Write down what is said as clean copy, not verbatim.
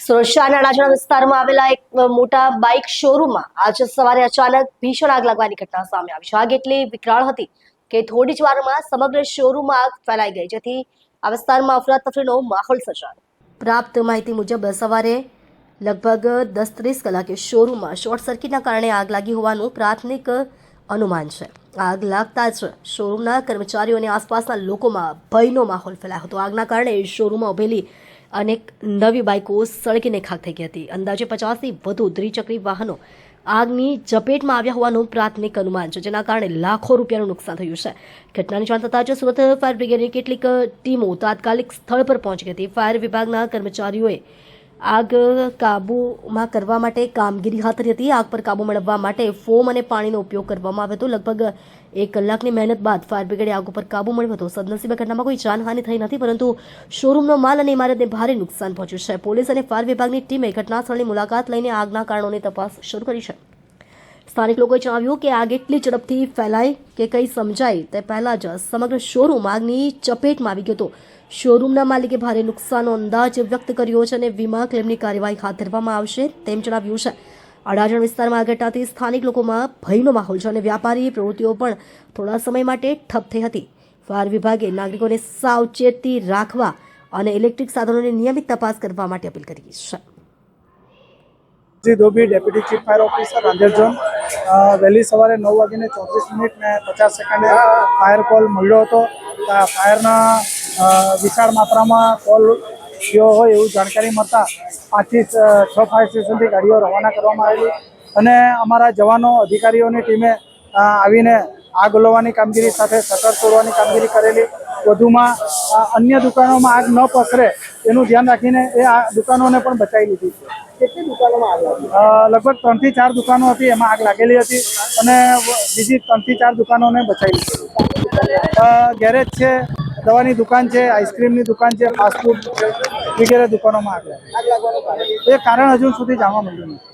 સુરતના અડાજણ વિસ્તારમાં આવેલા એક મોટા બાઇક શોરૂમમાં આજે સવારે અચાનક ભીષણ આગ લાગવાની ઘટના સામે આવી છે. આગ એટલી વિકરાળ હતી કે થોડી જ વારમાં સમગ્ર શોરૂમમાં આગ ફેલાઈ ગઈ, જેથી આ વિસ્તારમાં અફરાતફરીનો માહોલ સર્જાયો. પ્રાપ્ત માહિતી મુજબ સવારે લગભગ 10:30 કલાકે શોરૂમમાં શોર્ટ સર્કિટના કારણે આગ લાગી હોવાનું પ્રાથમિક અનુમાન છે. આગ લાગતા જ શોરૂમના કર્મચારીઓ અને આસપાસના લોકોમાં ભયનો માહોલ ફેલાયો હતો. આગના કારણે શોરૂમમાં ઉભેલી અનેક નવી બાઇકો સળગીને ખાખ થઈ ગઈ હતી. અંદાજે 50થી વધુ દ્વિચક્રી વાહનો આગની ઝપેટમાં આવ્યા હોવાનું પ્રાથમિક અનુમાન છે, જેના કારણે લાખો રૂપિયાનું નુકસાન થયું છે. ઘટનાની જાણ થતાં જ સુરત ફાયર બ્રિગેડની કેટલીક ટીમો તાત્કાલિક સ્થળ પર પહોંચી હતી. ફાયર વિભાગના કર્મચારીઓએ આગ કાબૂમાં કરવા માટે કામગીરી હાથ ધરી હતી. આગ પર કાબુ મેળવવા માટે ફોમ અને પાણીનો ઉપયોગ કરવામાં આવ્યો હતો. લગભગ 1 કલાકની મહેનત બાદ ફાયર બ્રિગેડે આગ ઉપર કાબુ મેળવ્યો હતો. સદનસીબે ઘટનામાં કોઈ જાનહાનિ થઈ નથી, પરંતુ શોરૂમનો માલ અને ઇમારતને ભારે નુકસાન પહોંચ્યું છે. પોલીસ અને ફાયર વિભાગની ટીમે ઘટનાસ્થળની મુલાકાત લઈને આગના કારણોની તપાસ શરૂ કરી છે. સ્થાનિક લોકોએ જણાવ્યું કે આગ એટલી ઝડપથી ફેલાઈ કે કંઈ સમજાય તે પહેલા જ સમગ્ર શોરૂમ આગની ચપેટમાં આવી ગયો હતો. શોરૂમના માલિકે ભારે નુકસાનનો અંદાજ વ્યક્ત કર્યો છે અને વીમા ક્લેમની કાર્યવાહી હાથ ધરવામાં આવશે તેમ જણાવ્યું છે. અડાજણ વિસ્તારમાં આ ઘટનાથી સ્થાનિક લોકોમાં ભયનો માહોલ છે અને વ્યાપારી પ્રવૃત્તિઓ પણ થોડા સમય માટે ઠપ થઈ હતી. ફાયર વિભાગે નાગરિકોને સાવચેતી રાખવા અને ઇલેક્ટ્રિક સાધનોની નિયમિત તપાસ કરવા માટે અપીલ કરી છે. Dhobi, deputy chief fire officer Rander zone. વહેલી સવારે 9:34 ને 50 ફાયર કોલ મળ્યો હતો. ફાયરના વિશાળ માત્રામાં કોલ થયો હોય એવું જાણકારી મળતા 5 થી 6 ફાયર સ્ટેશનથી ગાડીઓ રવાના કરવામાં આવેલી અને અમારા જવાનો અધિકારીઓની ટીમે આવીને આગ ઓલવવાની કામગીરી સાથે શટર તોડવાની કામગીરી કરેલી. વધુમાં અન્ય દુકાનોમાં આગ ન પસરે એનું ધ્યાન રાખીને એ આ દુકાનોને પણ બચાવી લીધી છે. કેટલી દુકાનોમાં આગ લાગી? લગભગ 3 થી 4 દુકાનો હતી, એમાં આગ લાગેલી હતી અને બીજી 3 થી 4 દુકાનોને બચાવી લીધી. ગેરેજ છે, દવાની દુકાન છે, આઈસ્ક્રીમની દુકાન છે, ફાસ્ટફૂડ વગેરે દુકાનોમાં આગ લાગી. એ કારણ હજુ સુધી જાણવા મળ્યું નથી.